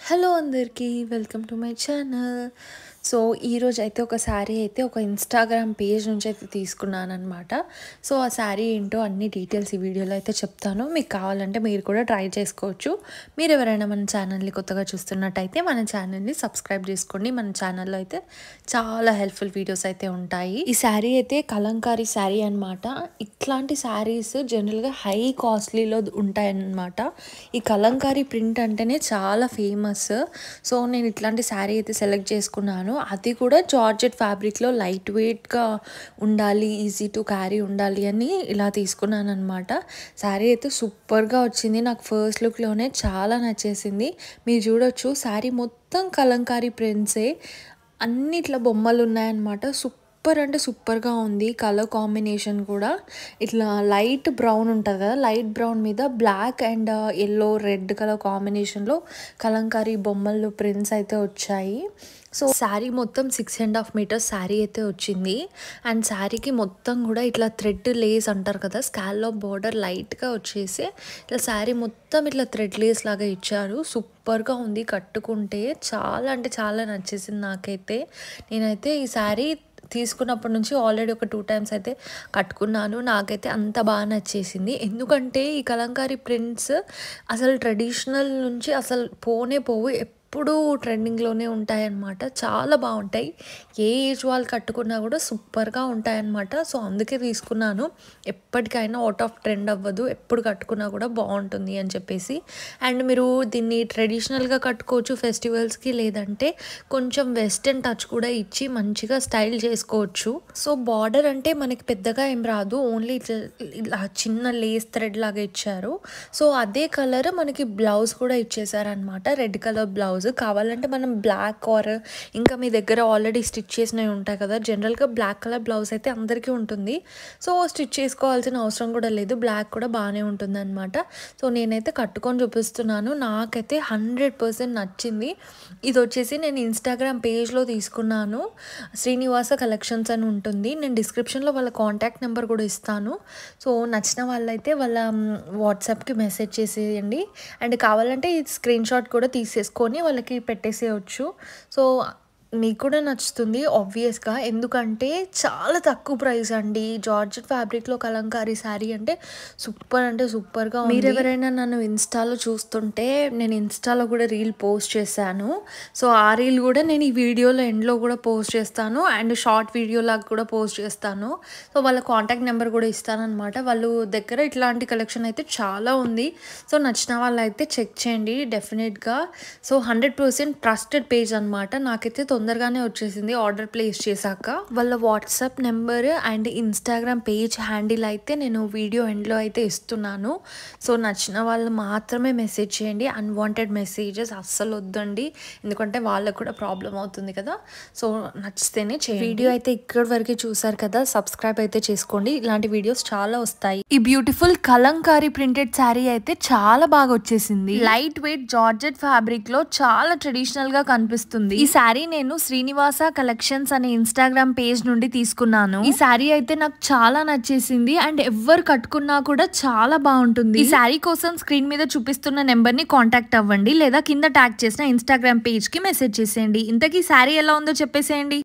Hello అందరికీ welcome to my channel. So ఈరోజు అయితే ఒక శారీ అయితే ఒక ఇన్స్టాగ్రామ్ పేజ్ నుంచి అయితే తీసుకున్నాను అనమాట. సో ఆ శారీ ఏంటో అన్ని డీటెయిల్స్ ఈ వీడియోలో అయితే చెప్తాను. మీకు కావాలంటే మీరు కూడా ట్రై చేసుకోవచ్చు. మీరు ఎవరైనా మన ఛానల్ని కొత్తగా చూస్తున్నట్టయితే మన ఛానల్ని సబ్స్క్రైబ్ చేసుకోండి. మన ఛానల్లో అయితే చాలా హెల్ప్ఫుల్ వీడియోస్ అయితే ఉంటాయి. ఈ శారీ అయితే కలంకారీ శారీ అనమాట. ఇట్లాంటి శారీస్ జనరల్గా హై కాస్ట్లీలో ఉంటాయన్నమాట. ఈ కలంకారీ ప్రింట్ అంటేనే చాలా ఫేమస్. సో నేను ఇట్లాంటి శారీ అయితే సెలెక్ట్ చేసుకున్నాను. అది కూడా జార్జెట్ ఫ్యాబ్రిక్లో లైట్ వెయిట్గా ఉండాలి, ఈజీ టు క్యారీ ఉండాలి అని ఇలా తీసుకున్నాను అనమాట. శారీ అయితే సూపర్గా వచ్చింది. నాకు ఫస్ట్ లుక్లోనే చాలా నచ్చేసింది. మీరు చూడొచ్చు శారీ మొత్తం కలంకారీ ప్రింట్సే, అన్ని ఇట్లా బొమ్మలు ఉన్నాయన్నమాట. సూపర్ అంటే సూపర్గా ఉంది. కలర్ కాంబినేషన్ కూడా ఇట్లా లైట్ బ్రౌన్ ఉంటుంది కదా, లైట్ బ్రౌన్ మీద black and yellow red colour కాంబినేషన్లో కలంకారీ బొమ్మలు ప్రింట్స్ అయితే వచ్చాయి. సో శారీ మొత్తం 6.5 మీటర్స్ శారీ అయితే వచ్చింది. అండ్ శారీకి మొత్తం కూడా ఇట్లా థ్రెడ్ లేస్ అంటారు కదా, స్కాల్లో బార్డర్ లైట్గా వచ్చేసి ఇట్లా శారీ మొత్తం ఇట్లా థ్రెడ్ లేస్ లాగా ఇచ్చారు. సూపర్గా ఉంది. కట్టుకుంటే చాలా అంటే చాలా నచ్చేసింది నాకైతే. నేనైతే ఈ శారీ తీసుకున్నప్పటి నుంచి ఆల్రెడీ ఒక 2 టైమ్స్ అయితే కట్టుకున్నాను. నాకైతే అంత బాగా నచ్చేసింది. ఎందుకంటే ఈ కలంకారీ ప్రింట్స్ అసలు ట్రెడిషనల్ నుంచి అసలు పోనే పోవు, ఎప్పుడూ ట్రెండింగ్లోనే ఉంటాయన్నమాట. చాలా బాగుంటాయి. ఏ ఏజ్ వాళ్ళు కట్టుకున్నా కూడా సూపర్గా ఉంటాయన్నమాట. సో అందుకే తీసుకున్నాను. ఎప్పటికైనా అవుట్ ఆఫ్ ట్రెండ్ అవ్వదు, ఎప్పుడు కట్టుకున్నా కూడా బాగుంటుంది అని చెప్పేసి. అండ్ మీరు దీన్ని ట్రెడిషనల్గా కట్టుకోవచ్చు ఫెస్టివల్స్కి, లేదంటే కొంచెం వెస్టర్న్ టచ్ కూడా ఇచ్చి మంచిగా స్టైల్ చేసుకోవచ్చు. సో బార్డర్ అంటే మనకి పెద్దగా ఏం రాదు, ఓన్లీ ఇలా చిన్న లేస్ థ్రెడ్ లాగా ఇచ్చారు. సో అదే కలర్ మనకి బ్లౌజ్ కూడా ఇచ్చేసారనమాట, రెడ్ కలర్ బ్లౌజ్. కావాలంటే మనం బ్లాక్ ఆర్ ఇంకా మీ దగ్గర ఆల్రెడీ స్టిచ్ చేసినవి ఉంటాయి కదా, జనరల్గా బ్లాక్ కలర్ బ్లౌజ్ అయితే అందరికీ ఉంటుంది. సో స్టిచ్ చేసుకోవాల్సిన అవసరం కూడా లేదు, బ్లాక్ కూడా బాగానే ఉంటుంది అనమాట. సో నేనైతే కట్టుకొని చూపిస్తున్నాను. నాకైతే 100% నచ్చింది. ఇది వచ్చేసి నేను ఇన్స్టాగ్రామ్ పేజ్లో తీసుకున్నాను. శ్రీనివాస కలెక్షన్స్ అని ఉంటుంది. నేను డిస్క్రిప్షన్లో వాళ్ళ కాంటాక్ట్ నెంబర్ కూడా ఇస్తాను. సో నచ్చిన వాళ్ళైతే వాళ్ళ వాట్సాప్కి మెసేజ్ చేసేయండి. అండ్ కావాలంటే ఈ స్క్రీన్ షాట్ కూడా తీసేసుకొని వాళ్ళకి పెట్టేసేయచ్చు. సో మీకు కూడా నచ్చుతుంది ఆబ్వియస్గా, ఎందుకంటే చాలా తక్కువ ప్రైస్ అండి. జార్జెట్ ఫ్యాబ్రిక్లో కలంకారీ శారీ అంటే సూపర్గా ఉంది. మీరు ఎవరైనా నన్ను ఇన్స్టాలో చూస్తుంటే నేను ఇన్స్టాలో కూడా రీల్ పోస్ట్ చేశాను. సో ఆ రీల్ కూడా నేను ఈ వీడియోలో ఎండ్లో కూడా పోస్ట్ చేస్తాను, అండ్ షార్ట్ వీడియో లాగా కూడా పోస్ట్ చేస్తాను. సో వాళ్ళ కాంటాక్ట్ నెంబర్ కూడా ఇస్తానన్నమాట. వాళ్ళు దగ్గర ఇట్లాంటి కలెక్షన్ అయితే చాలా ఉంది. సో నచ్చిన వాళ్ళు అయితే చెక్ చేయండి డెఫినెట్గా. సో 100% ట్రస్టెడ్ పేజ్ అనమాట. నాకైతే తొందరగానే వచ్చేసింది ఆర్డర్ ప్లేస్ చేశాక. వాళ్ళ WhatsApp number and Instagram page handle అయితే నేను వీడియో ఎండ్లో అయితే ఇస్తున్నాను. సో నచ్చిన వాళ్ళు మాత్రమే మెసేజ్ చేయండి. అన్వాంటెడ్ మెసేజెస్ అస్సలు వద్దండి, ఎందుకంటే వాళ్ళకు కూడా ప్రాబ్లం అవుతుంది కదా. సో నచ్చితేనే చేయండి. వీడియో అయితే ఇక్కడి వరకు చూసారు కదా, సబ్స్క్రైబ్ అయితే చేసుకోండి. ఇలాంటి వీడియోస్ చాలా వస్తాయి. ఈ బ్యూటిఫుల్ కలంకారీ ప్రింటెడ్ శారీ అయితే చాలా బాగా వచ్చేసింది. లైట్ వెయిట్ జార్జెట్ ఫ్యాబ్రిక్ లో చాలా ట్రెడిషనల్ గా కనిపిస్తుంది. ఈ శారీ నేను శ్రీనివాస కలెక్షన్స్ అనే ఇన్స్టాగ్రామ్ పేజ్ నుండి తీసుకున్నాను. ఈ శారీ అయితే నాకు చాలా నచ్చేసింది, అండ్ ఎవరు కట్టుకున్నా కూడా చాలా బాగుంటుంది. ఈ శారీ కోసం స్క్రీన్ మీద చూపిస్తున్న నెంబర్ ని కాంటాక్ట్ అవ్వండి, లేదా కింద ట్యాగ్ చేసిన ఇన్స్టాగ్రామ్ పేజ్ కి మెసేజ్ చేసేయండి. ఇంతకీ శారీ ఎలా ఉందో చెప్పేసేయండి.